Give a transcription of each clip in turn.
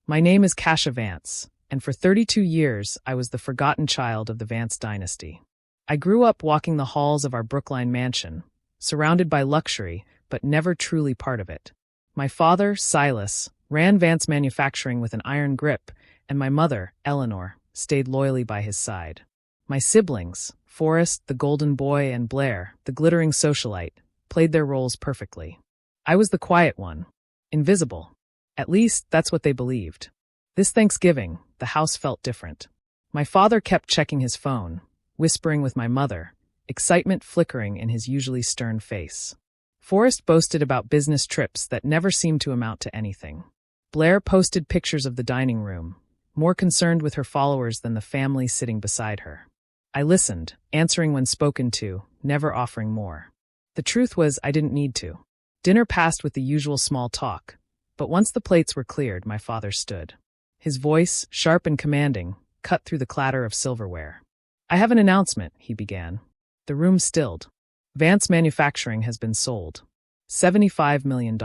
My name is Kasha Vance, and for 32 years I was the forgotten child of the Vance dynasty. I grew up walking the halls of our Brookline mansion, surrounded by luxury, but never truly part of it. My father, Silas, ran Vance Manufacturing with an iron grip, and my mother, Eleanor, stayed loyally by his side. My siblings, Forrest, the golden boy, and Blair, the glittering socialite, played their roles perfectly. I was the quiet one, invisible. At least, that's what they believed. This Thanksgiving, the house felt different. My father kept checking his phone, whispering with my mother, excitement flickering in his usually stern face. Forrest boasted about business trips that never seemed to amount to anything. Blair posted pictures of the dining room, more concerned with her followers than the family sitting beside her. I listened, answering when spoken to, never offering more. The truth was I didn't need to. Dinner passed with the usual small talk, but once the plates were cleared, my father stood. His voice, sharp and commanding, cut through the clatter of silverware. "I have an announcement," he began. The room stilled. "Vance Manufacturing has been sold. $75 million.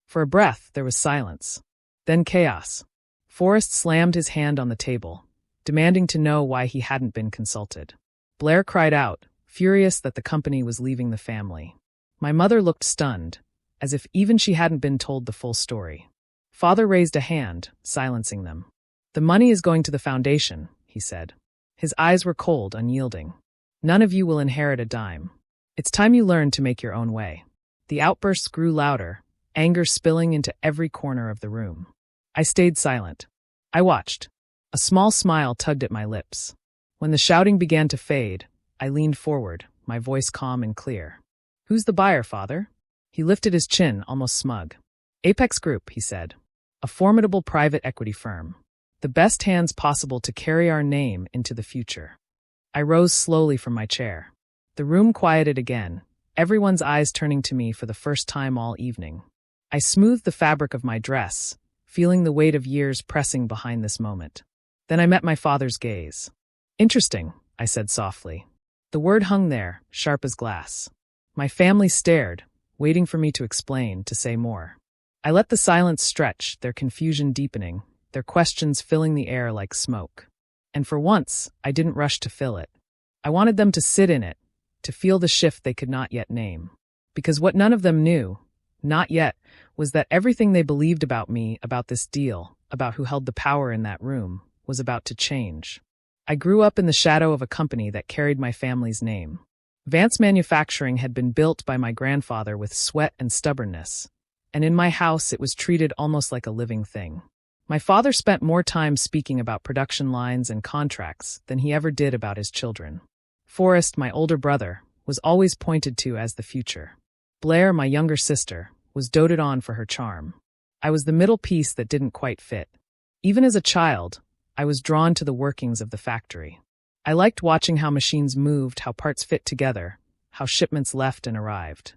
For a breath, there was silence. Then chaos. Forrest slammed his hand on the table, demanding to know why he hadn't been consulted. Blair cried out, furious that the company was leaving the family. My mother looked stunned, as if even she hadn't been told the full story. Father raised a hand, silencing them. "The money is going to the foundation," he said. His eyes were cold, unyielding. "None of you will inherit a dime. It's time you learned to make your own way." The outbursts grew louder, anger spilling into every corner of the room. I stayed silent. I watched. A small smile tugged at my lips. When the shouting began to fade, I leaned forward, my voice calm and clear. "Who's the buyer, Father?" He lifted his chin, almost smug. "Apex Group," he said. "A formidable private equity firm. The best hands possible to carry our name into the future." I rose slowly from my chair. The room quieted again, everyone's eyes turning to me for the first time all evening. I smoothed the fabric of my dress, feeling the weight of years pressing behind this moment. Then I met my father's gaze. "Interesting," I said softly. The word hung there, sharp as glass. My family stared, waiting for me to explain, to say more. I let the silence stretch, their confusion deepening, their questions filling the air like smoke. And for once, I didn't rush to fill it. I wanted them to sit in it, to feel the shift they could not yet name. Because what none of them knew, not yet, was that everything they believed about me, about this deal, about who held the power in that room, was about to change. I grew up in the shadow of a company that carried my family's name. Vance Manufacturing had been built by my grandfather with sweat and stubbornness, and in my house it was treated almost like a living thing. My father spent more time speaking about production lines and contracts than he ever did about his children. Forrest, my older brother, was always pointed to as the future. Blair, my younger sister, was doted on for her charm. I was the middle piece that didn't quite fit. Even as a child, I was drawn to the workings of the factory. I liked watching how machines moved, how parts fit together, how shipments left and arrived.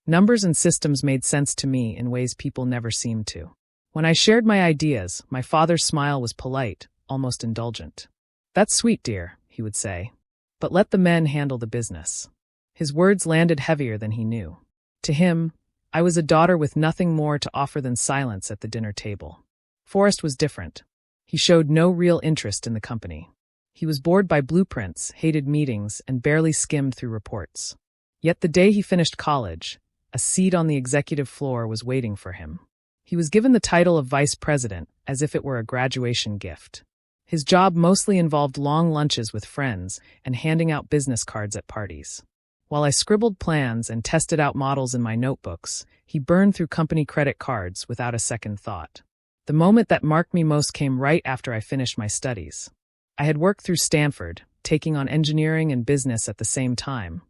Numbers and systems made sense to me in ways people never seemed to. When I shared my ideas, my father's smile was polite, almost indulgent. "That's sweet, dear," he would say. "But let the men handle the business." His words landed heavier than he knew. To him, I was a daughter with nothing more to offer than silence at the dinner table. Forrest was different. He showed no real interest in the company. He was bored by blueprints, hated meetings, and barely skimmed through reports. Yet the day he finished college, a seat on the executive floor was waiting for him. He was given the title of vice president, as if it were a graduation gift. His job mostly involved long lunches with friends and handing out business cards at parties. While I scribbled plans and tested out models in my notebooks, he burned through company credit cards without a second thought. The moment that marked me most came right after I finished my studies. I had worked through Stanford, taking on engineering and business at the same time,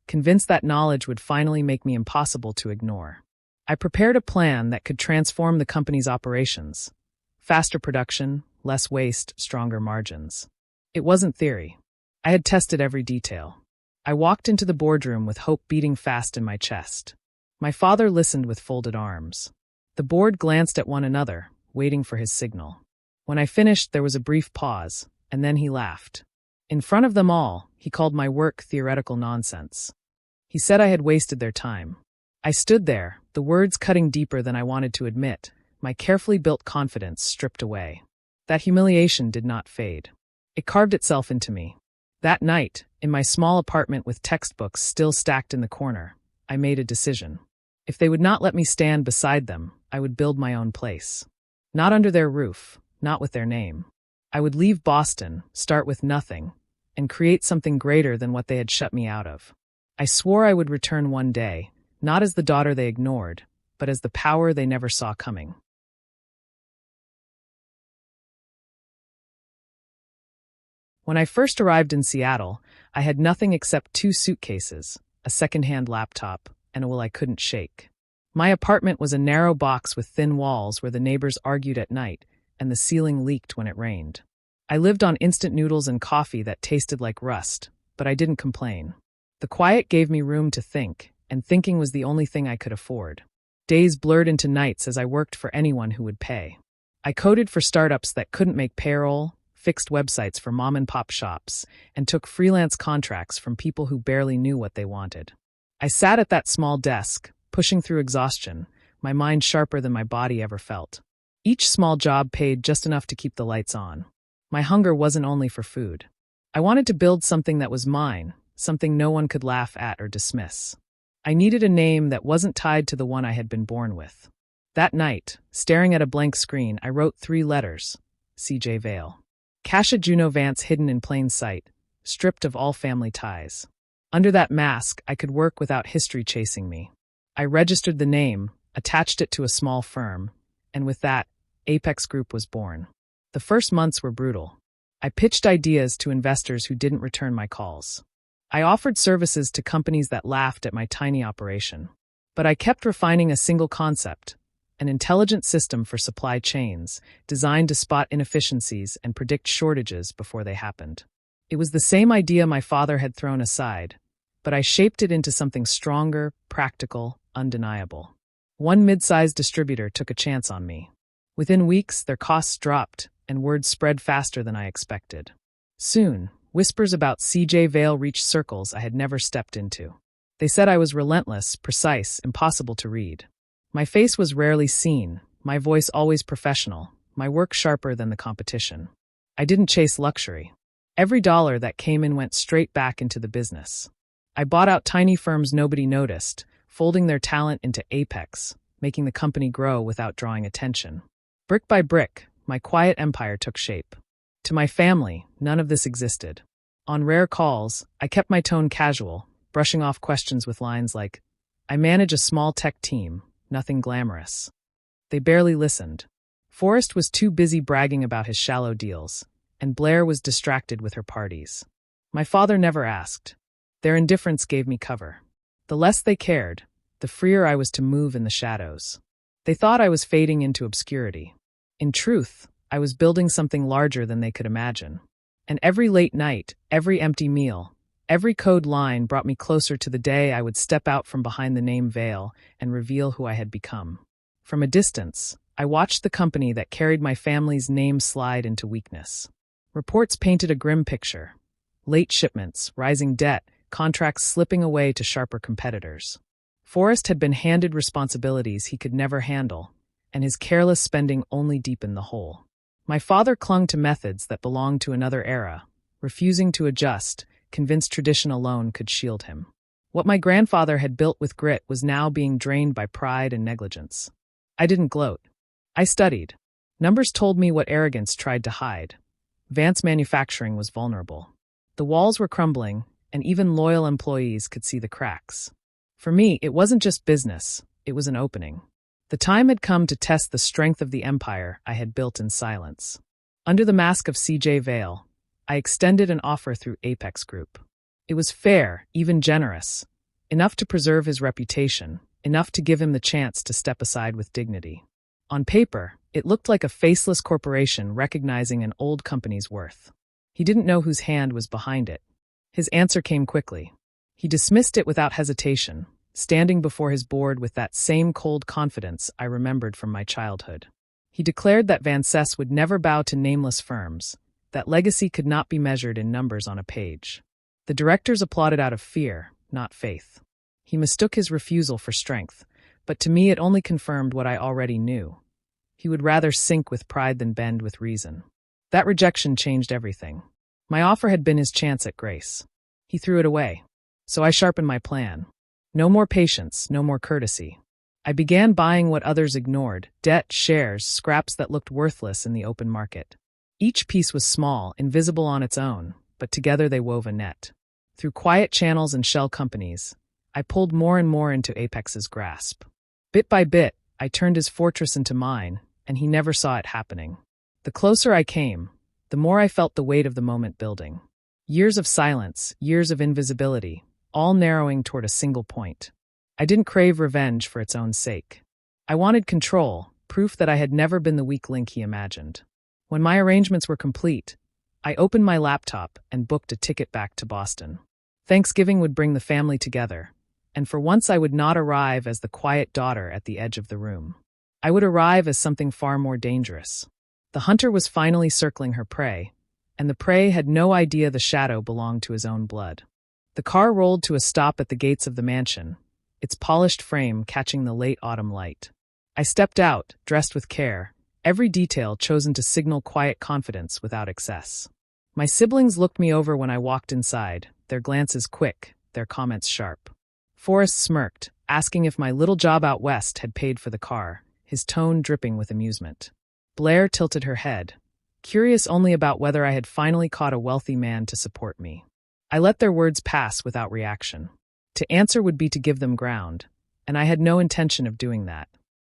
convinced that knowledge would finally make me impossible to ignore. I prepared a plan that could transform the company's operations. Faster production, less waste, stronger margins. It wasn't theory. I had tested every detail. I walked into the boardroom with hope beating fast in my chest. My father listened with folded arms. The board glanced at one another, waiting for his signal. When I finished, there was a brief pause, and then he laughed. In front of them all, he called my work theoretical nonsense. He said I had wasted their time. I stood there, the words cutting deeper than I wanted to admit, my carefully built confidence stripped away. That humiliation did not fade. It carved itself into me. That night, in my small apartment with textbooks still stacked in the corner, I made a decision. If they would not let me stand beside them, I would build my own place. Not under their roof, not with their name. I would leave Boston, start with nothing, and create something greater than what they had shut me out of. I swore I would return one day, not as the daughter they ignored, but as the power they never saw coming. When I first arrived in Seattle, I had nothing except 2 suitcases, a second-hand laptop, and a will I couldn't shake. My apartment was a narrow box with thin walls where the neighbors argued at night, and the ceiling leaked when it rained. I lived on instant noodles and coffee that tasted like rust, but I didn't complain. The quiet gave me room to think, and thinking was the only thing I could afford. Days blurred into nights as I worked for anyone who would pay. I coded for startups that couldn't make payroll, fixed websites for mom-and-pop shops, and took freelance contracts from people who barely knew what they wanted. I sat at that small desk, pushing through exhaustion, my mind sharper than my body ever felt. Each small job paid just enough to keep the lights on. My hunger wasn't only for food. I wanted to build something that was mine, something no one could laugh at or dismiss. I needed a name that wasn't tied to the one I had been born with. That night, staring at a blank screen, I wrote 3 letters. C.J. Vale. Cassia Juno Vance hidden in plain sight, stripped of all family ties. Under that mask, I could work without history chasing me. I registered the name, attached it to a small firm, and with that, Apex Group was born. The first months were brutal. I pitched ideas to investors who didn't return my calls. I offered services to companies that laughed at my tiny operation. But I kept refining a single concept, an intelligent system for supply chains, designed to spot inefficiencies and predict shortages before they happened. It was the same idea my father had thrown aside, but I shaped it into something stronger, practical, undeniable. One mid-sized distributor took a chance on me. Within weeks, their costs dropped, and word spread faster than I expected. Soon, whispers about C.J. Vale reached circles I had never stepped into. They said I was relentless, precise, impossible to read. My face was rarely seen, my voice always professional, my work sharper than the competition. I didn't chase luxury. Every dollar that came in went straight back into the business. I bought out tiny firms nobody noticed, folding their talent into Apex, making the company grow without drawing attention. Brick by brick, my quiet empire took shape. To my family, none of this existed. On rare calls, I kept my tone casual, brushing off questions with lines like, "I manage a small tech team, nothing glamorous." They barely listened. Forrest was too busy bragging about his shallow deals, and Blair was distracted with her parties. My father never asked. Their indifference gave me cover. The less they cared, the freer I was to move in the shadows. They thought I was fading into obscurity. In truth, I was building something larger than they could imagine. And every late night, every empty meal, every code line brought me closer to the day I would step out from behind the name Vale and reveal who I had become. From a distance, I watched the company that carried my family's name slide into weakness. Reports painted a grim picture. Late shipments, rising debt, contracts slipping away to sharper competitors. Forrest had been handed responsibilities he could never handle, and his careless spending only deepened the hole. My father clung to methods that belonged to another era, refusing to adjust, convinced tradition alone could shield him. What my grandfather had built with grit was now being drained by pride and negligence. I didn't gloat. I studied. Numbers told me what arrogance tried to hide. Vance Manufacturing was vulnerable. The walls were crumbling, and even loyal employees could see the cracks. For me, it wasn't just business, it was an opening. The time had come to test the strength of the empire I had built in silence. Under the mask of C.J. Vale, I extended an offer through Apex Group. It was fair, even generous, enough to preserve his reputation, enough to give him the chance to step aside with dignity. On paper, it looked like a faceless corporation recognizing an old company's worth. He didn't know whose hand was behind it. His answer came quickly. He dismissed it without hesitation, standing before his board with that same cold confidence I remembered from my childhood. He declared that Vances would never bow to nameless firms, that legacy could not be measured in numbers on a page. The directors applauded out of fear, not faith. He mistook his refusal for strength, but to me it only confirmed what I already knew. He would rather sink with pride than bend with reason. That rejection changed everything. My offer had been his chance at grace. He threw it away. So I sharpened my plan. No more patience, no more courtesy. I began buying what others ignored: debt, shares, scraps that looked worthless in the open market. Each piece was small, invisible on its own, but together they wove a net. Through quiet channels and shell companies, I pulled more and more into Apex's grasp. Bit by bit, I turned his fortress into mine, and he never saw it happening. The closer I came, the more I felt the weight of the moment building. Years of silence, years of invisibility, all narrowing toward a single point. I didn't crave revenge for its own sake. I wanted control, proof that I had never been the weak link he imagined. When my arrangements were complete, I opened my laptop and booked a ticket back to Boston. Thanksgiving would bring the family together, and for once I would not arrive as the quiet daughter at the edge of the room. I would arrive as something far more dangerous. The hunter was finally circling her prey, and the prey had no idea the shadow belonged to his own blood. The car rolled to a stop at the gates of the mansion, its polished frame catching the late autumn light. I stepped out, dressed with care, every detail chosen to signal quiet confidence without excess. My siblings looked me over when I walked inside, their glances quick, their comments sharp. Forrest smirked, asking if my little job out west had paid for the car, his tone dripping with amusement. Blair tilted her head, curious only about whether I had finally caught a wealthy man to support me. I let their words pass without reaction. To answer would be to give them ground, and I had no intention of doing that.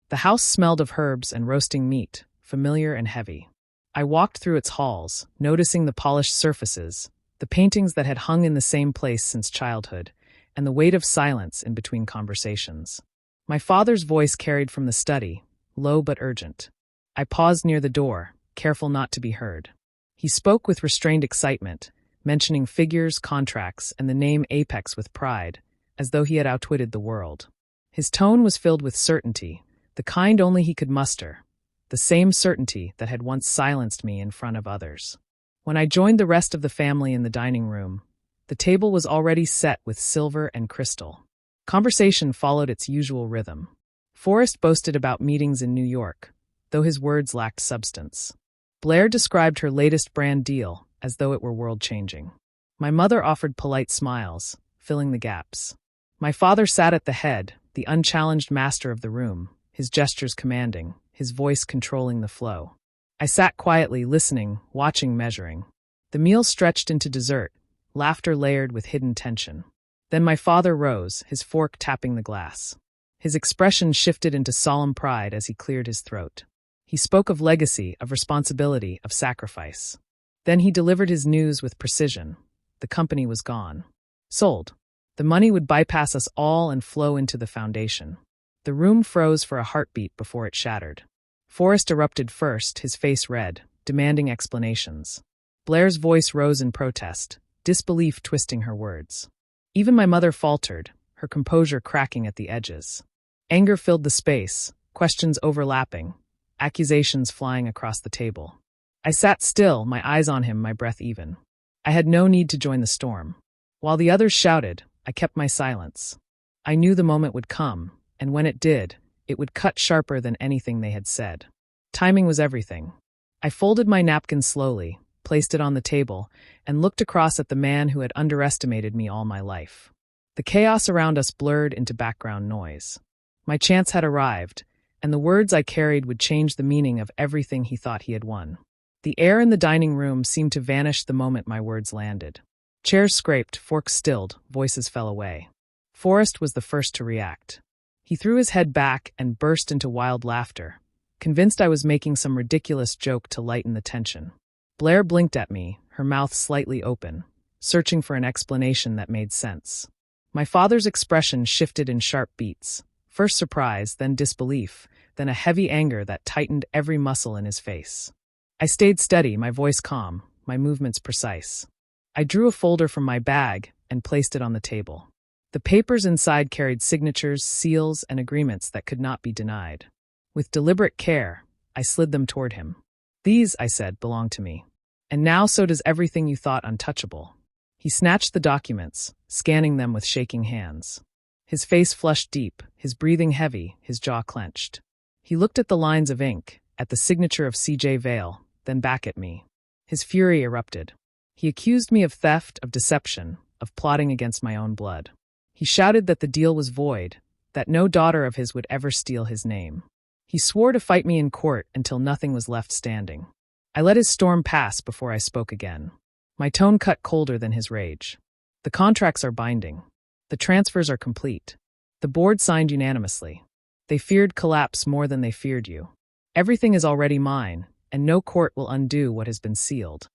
The house smelled of herbs and roasting meat, familiar and heavy. I walked through its halls, noticing the polished surfaces, the paintings that had hung in the same place since childhood, and the weight of silence in between conversations. My father's voice carried from the study, low but urgent. I paused near the door, careful not to be heard. He spoke with restrained excitement, mentioning figures, contracts, and the name Apex with pride, as though he had outwitted the world. His tone was filled with certainty, the kind only he could muster, the same certainty that had once silenced me in front of others. When I joined the rest of the family in the dining room, the table was already set with silver and crystal. Conversation followed its usual rhythm. Forrest boasted about meetings in New York, though his words lacked substance. Blair described her latest brand deal as though it were world-changing. My mother offered polite smiles, filling the gaps. My father sat at the head, the unchallenged master of the room, his gestures commanding, his voice controlling the flow. I sat quietly, listening, watching, measuring. The meal stretched into dessert, laughter layered with hidden tension. Then my father rose, his fork tapping the glass. His expression shifted into solemn pride as he cleared his throat. He spoke of legacy, of responsibility, of sacrifice. Then he delivered his news with precision. The company was gone. Sold. The money would bypass us all and flow into the foundation. The room froze for a heartbeat before it shattered. Forrest erupted first, his face red, demanding explanations. Blair's voice rose in protest, disbelief twisting her words. Even my mother faltered, her composure cracking at the edges. Anger filled the space, questions overlapping, accusations flying across the table. I sat still, my eyes on him, my breath even. I had no need to join the storm. While the others shouted, I kept my silence. I knew the moment would come, and when it did, it would cut sharper than anything they had said. Timing was everything. I folded my napkin slowly, placed it on the table, and looked across at the man who had underestimated me all my life. The chaos around us blurred into background noise. My chance had arrived, and the words I carried would change the meaning of everything he thought he had won. The air in the dining room seemed to vanish the moment my words landed. Chairs scraped, forks stilled, voices fell away. Forrest was the first to react. He threw his head back and burst into wild laughter, convinced I was making some ridiculous joke to lighten the tension. Blair blinked at me, her mouth slightly open, searching for an explanation that made sense. My father's expression shifted in sharp beats, first surprise, then disbelief, then a heavy anger that tightened every muscle in his face. I stayed steady, my voice calm, my movements precise. I drew a folder from my bag and placed it on the table. The papers inside carried signatures, seals, and agreements that could not be denied. With deliberate care, I slid them toward him. "These," I said, "belong to me. And now so does everything you thought untouchable." He snatched the documents, scanning them with shaking hands. His face flushed deep, his breathing heavy, his jaw clenched. He looked at the lines of ink, at the signature of C.J. Vale, then back at me. His fury erupted. He accused me of theft, of deception, of plotting against my own blood. He shouted that the deal was void, that no daughter of his would ever steal his name. He swore to fight me in court until nothing was left standing. I let his storm pass before I spoke again. My tone cut colder than his rage. The contracts are binding. The transfers are complete. The board signed unanimously. They feared collapse more than they feared you. Everything is already mine, and no court will undo what has been sealed.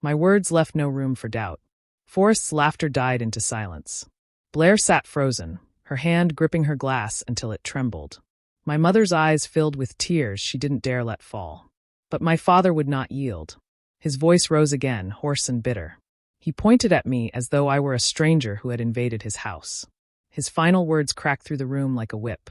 My words left no room for doubt. Forrest's laughter died into silence. Blair sat frozen, her hand gripping her glass until it trembled. My mother's eyes filled with tears she didn't dare let fall. But my father would not yield. His voice rose again, hoarse and bitter. He pointed at me as though I were a stranger who had invaded his house. His final words cracked through the room like a whip.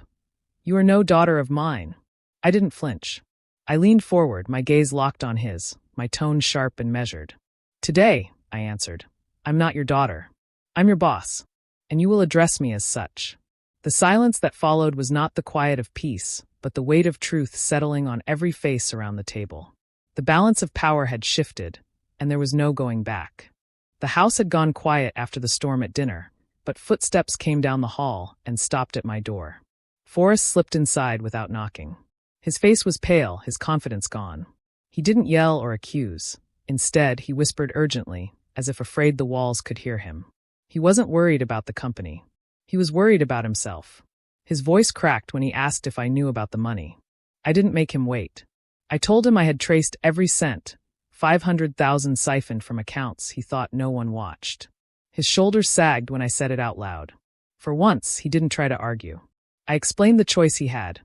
"You are no daughter of mine." I didn't flinch. I leaned forward, my gaze locked on his, my tone sharp and measured. "Today," I answered, "I'm not your daughter. I'm your boss, and you will address me as such." The silence that followed was not the quiet of peace, but the weight of truth settling on every face around the table. The balance of power had shifted, and there was no going back. The house had gone quiet after the storm at dinner, but footsteps came down the hall and stopped at my door. Forrest slipped inside without knocking. His face was pale, his confidence gone. He didn't yell or accuse. Instead, he whispered urgently, as if afraid the walls could hear him. He wasn't worried about the company. He was worried about himself. His voice cracked when he asked if I knew about the money. I didn't make him wait. I told him I had traced every cent, 500,000 siphoned from accounts he thought no one watched. His shoulders sagged when I said it out loud. For once, he didn't try to argue. I explained the choice he had: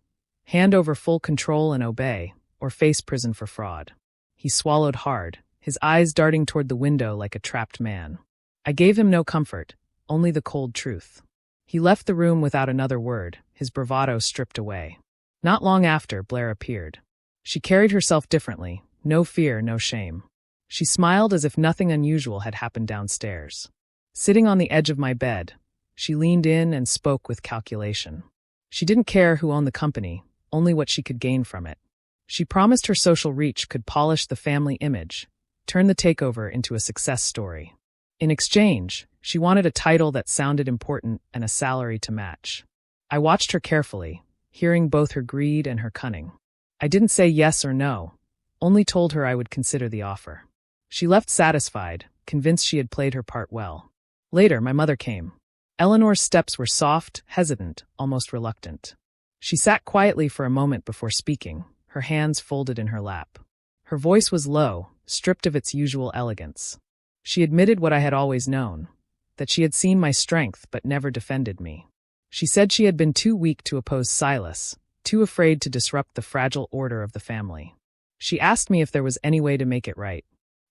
hand over full control and obey, or face prison for fraud. He swallowed hard, his eyes darting toward the window like a trapped man. I gave him no comfort, only the cold truth. He left the room without another word, his bravado stripped away. Not long after, Blair appeared. She carried herself differently, no fear, no shame. She smiled as if nothing unusual had happened downstairs. Sitting on the edge of my bed, she leaned in and spoke with calculation. She didn't care who owned the company, only what she could gain from it. She promised her social reach could polish the family image, turn the takeover into a success story. In exchange, she wanted a title that sounded important and a salary to match. I watched her carefully, hearing both her greed and her cunning. I didn't say yes or no, only told her I would consider the offer. She left satisfied, convinced she had played her part well. Later, my mother came. Eleanor's steps were soft, hesitant, almost reluctant. She sat quietly for a moment before speaking, her hands folded in her lap. Her voice was low, stripped of its usual elegance. She admitted what I had always known, that she had seen my strength but never defended me. She said she had been too weak to oppose Silas, too afraid to disrupt the fragile order of the family. She asked me if there was any way to make it right.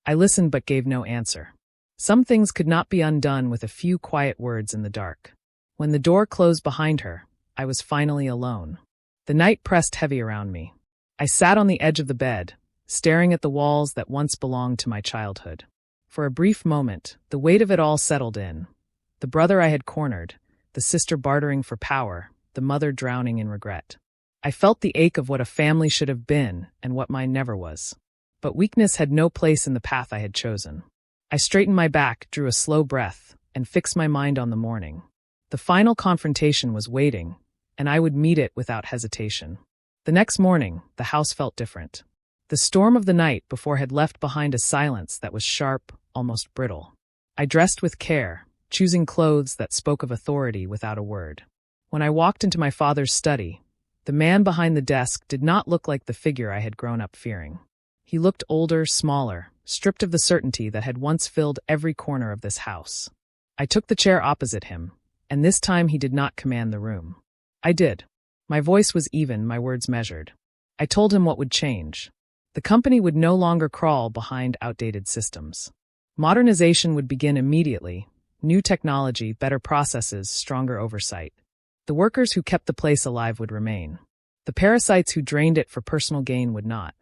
I listened but gave no answer. Some things could not be undone with a few quiet words in the dark. When the door closed behind her, I was finally alone. The night pressed heavy around me. I sat on the edge of the bed, staring at the walls that once belonged to my childhood. For a brief moment, the weight of it all settled in. The brother I had cornered, the sister bartering for power, the mother drowning in regret. I felt the ache of what a family should have been and what mine never was. But weakness had no place in the path I had chosen. I straightened my back, drew a slow breath, and fixed my mind on the morning. The final confrontation was waiting, and I would meet it without hesitation. The next morning, the house felt different. The storm of the night before had left behind a silence that was sharp, almost brittle. I dressed with care, choosing clothes that spoke of authority without a word. When I walked into my father's study, the man behind the desk did not look like the figure I had grown up fearing. He looked older, smaller, stripped of the certainty that had once filled every corner of this house. I took the chair opposite him, and this time he did not command the room. I did. My voice was even, my words measured. I told him what would change. The company would no longer crawl behind outdated systems. Modernization would begin immediately. New technology, better processes, stronger oversight. The workers who kept the place alive would remain. The parasites who drained it for personal gain would not.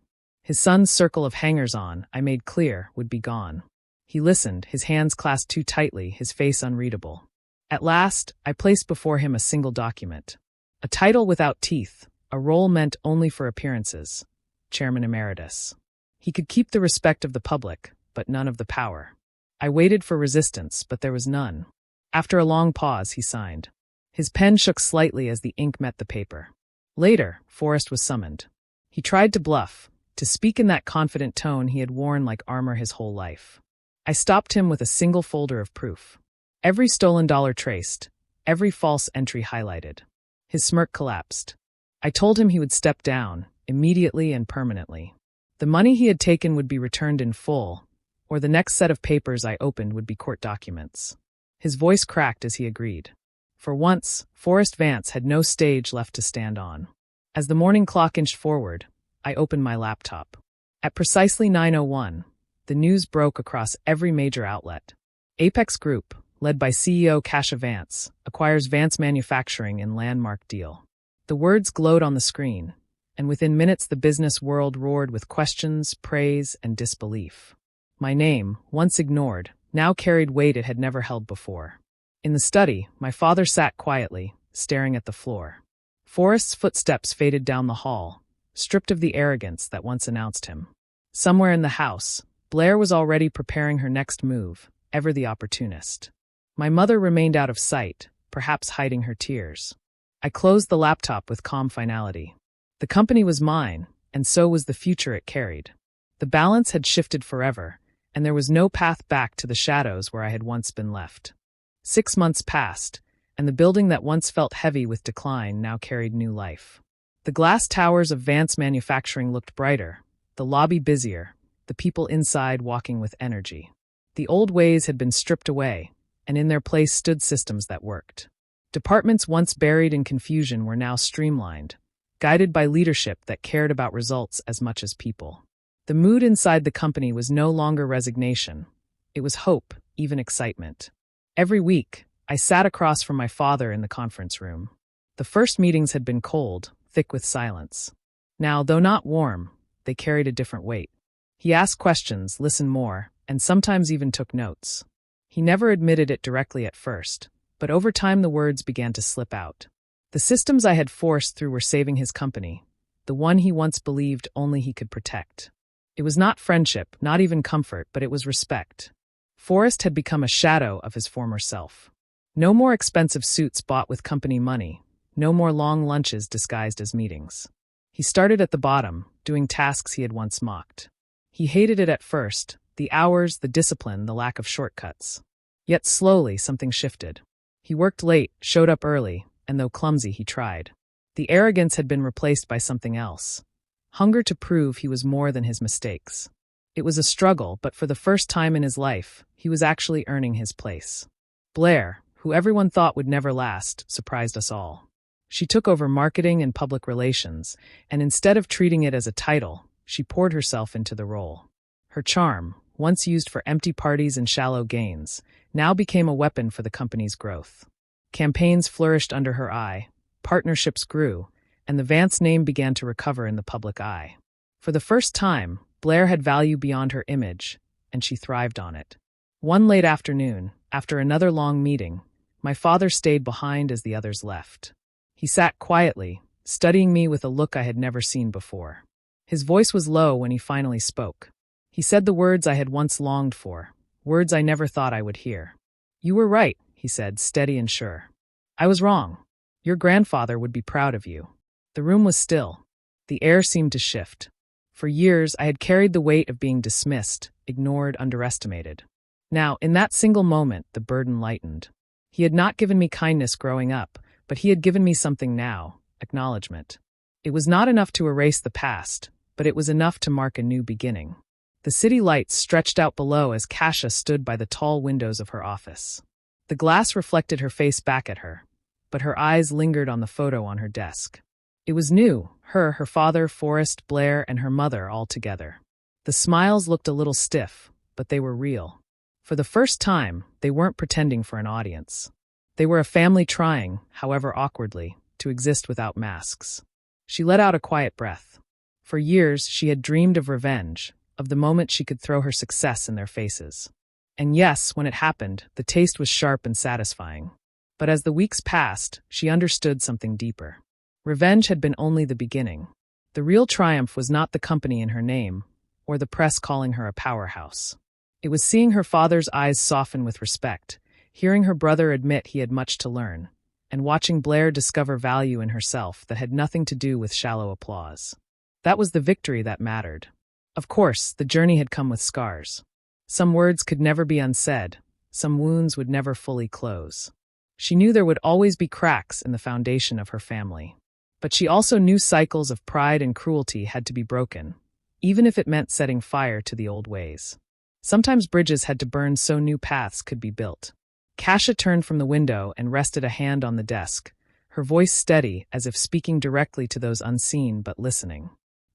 His son's circle of hangers-on, I made clear, would be gone. He listened, his hands clasped too tightly, his face unreadable. At last, I placed before him a single document. A title without teeth, a role meant only for appearances. chairman emeritus. He could keep the respect of the public, but none of the power. I waited for resistance, but there was none. After a long pause, he signed. His pen shook slightly as the ink met the paper. Later, Forrest was summoned. He tried to bluff, to speak in that confident tone he had worn like armor his whole life. I stopped him with a single folder of proof. Every stolen dollar traced, every false entry highlighted. His smirk collapsed. I told him he would step down, immediately and permanently. The money he had taken would be returned in full, or the next set of papers I opened would be court documents. His voice cracked as he agreed. For once, Forrest Vance had no stage left to stand on. As the morning clock inched forward, I opened my laptop. At precisely 9:01, the news broke across every major outlet. Apex Group, led by CEO Kasha Vance, acquires Vance Manufacturing in landmark deal. The words glowed on the screen, and within minutes the business world roared with questions, praise, and disbelief. My name, once ignored, now carried weight it had never held before. In the study, my father sat quietly, staring at the floor. Forrest's footsteps faded down the hall, stripped of the arrogance that once announced him. Somewhere in the house, Blair was already preparing her next move, ever the opportunist. My mother remained out of sight, perhaps hiding her tears. I closed the laptop with calm finality. The company was mine, and so was the future it carried. The balance had shifted forever, and there was no path back to the shadows where I had once been left. 6 months passed, and the building that once felt heavy with decline now carried new life. The glass towers of Vance Manufacturing looked brighter, the lobby busier, the people inside walking with energy. The old ways had been stripped away, and in their place stood systems that worked. Departments once buried in confusion were now streamlined, guided by leadership that cared about results as much as people. The mood inside the company was no longer resignation. It was hope, even excitement. Every week, I sat across from my father in the conference room. The first meetings had been cold, thick with silence. Now, though not warm, they carried a different weight. He asked questions, listened more, and sometimes even took notes. He never admitted it directly at first, but over time the words began to slip out. The systems I had forced through were saving his company, the one he once believed only he could protect. It was not friendship, not even comfort, but it was respect. Forrest had become a shadow of his former self. No more expensive suits bought with company money, no more long lunches disguised as meetings. He started at the bottom, doing tasks he had once mocked. He hated it at first, the hours, the discipline, the lack of shortcuts. Yet slowly something shifted. He worked late, showed up early, and though clumsy, he tried. The arrogance had been replaced by something else. Hunger to prove he was more than his mistakes. It was a struggle, but for the first time in his life, he was actually earning his place. Blair, who everyone thought would never last, surprised us all. She took over marketing and public relations, and instead of treating it as a title, she poured herself into the role. Her charm, once used for empty parties and shallow gains, now became a weapon for the company's growth. Campaigns flourished under her eye, partnerships grew, and the Vance name began to recover in the public eye. For the first time, Blair had value beyond her image, and she thrived on it. One late afternoon, after another long meeting, my father stayed behind as the others left. He sat quietly, studying me with a look I had never seen before. His voice was low when he finally spoke. He said the words I had once longed for, words I never thought I would hear. "You were right," he said, steady and sure. "I was wrong. Your grandfather would be proud of you." The room was still. The air seemed to shift. For years, I had carried the weight of being dismissed, ignored, underestimated. Now, in that single moment, the burden lightened. He had not given me kindness growing up, but he had given me something now, acknowledgement. It was not enough to erase the past, but it was enough to mark a new beginning. The city lights stretched out below as Kasia stood by the tall windows of her office. The glass reflected her face back at her, but her eyes lingered on the photo on her desk. It was new, her father, Forrest, Blair, and her mother all together. The smiles looked a little stiff, but they were real. For the first time, they weren't pretending for an audience. They were a family trying, however awkwardly, to exist without masks. She let out a quiet breath. For years, she had dreamed of revenge, of the moment she could throw her success in their faces. And yes, when it happened, the taste was sharp and satisfying. But as the weeks passed, she understood something deeper. Revenge had been only the beginning. The real triumph was not the company in her name, or the press calling her a powerhouse. It was seeing her father's eyes soften with respect, hearing her brother admit he had much to learn, and watching Blair discover value in herself that had nothing to do with shallow applause. That was the victory that mattered. Of course, the journey had come with scars. Some words could never be unsaid, some wounds would never fully close. She knew there would always be cracks in the foundation of her family. But she also knew cycles of pride and cruelty had to be broken, even if it meant setting fire to the old ways. Sometimes bridges had to burn so new paths could be built. Kasia turned from the window and rested a hand on the desk, her voice steady as if speaking directly to those unseen but listening.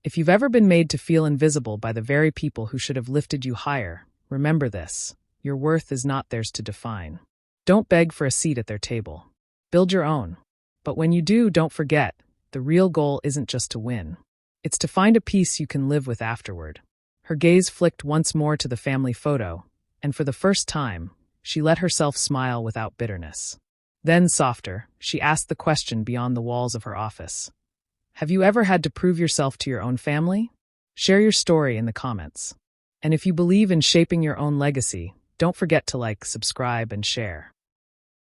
If you've ever been made to feel invisible by the very people who should have lifted you higher, remember this: your worth is not theirs to define. Don't beg for a seat at their table. Build your own. But when you do, don't forget, the real goal isn't just to win. It's to find a peace you can live with afterward. Her gaze flicked once more to the family photo, and for the first time, she let herself smile without bitterness. Then, softer, she asked the question beyond the walls of her office. Have you ever had to prove yourself to your own family? Share your story in the comments. And if you believe in shaping your own legacy, don't forget to like, subscribe, and share.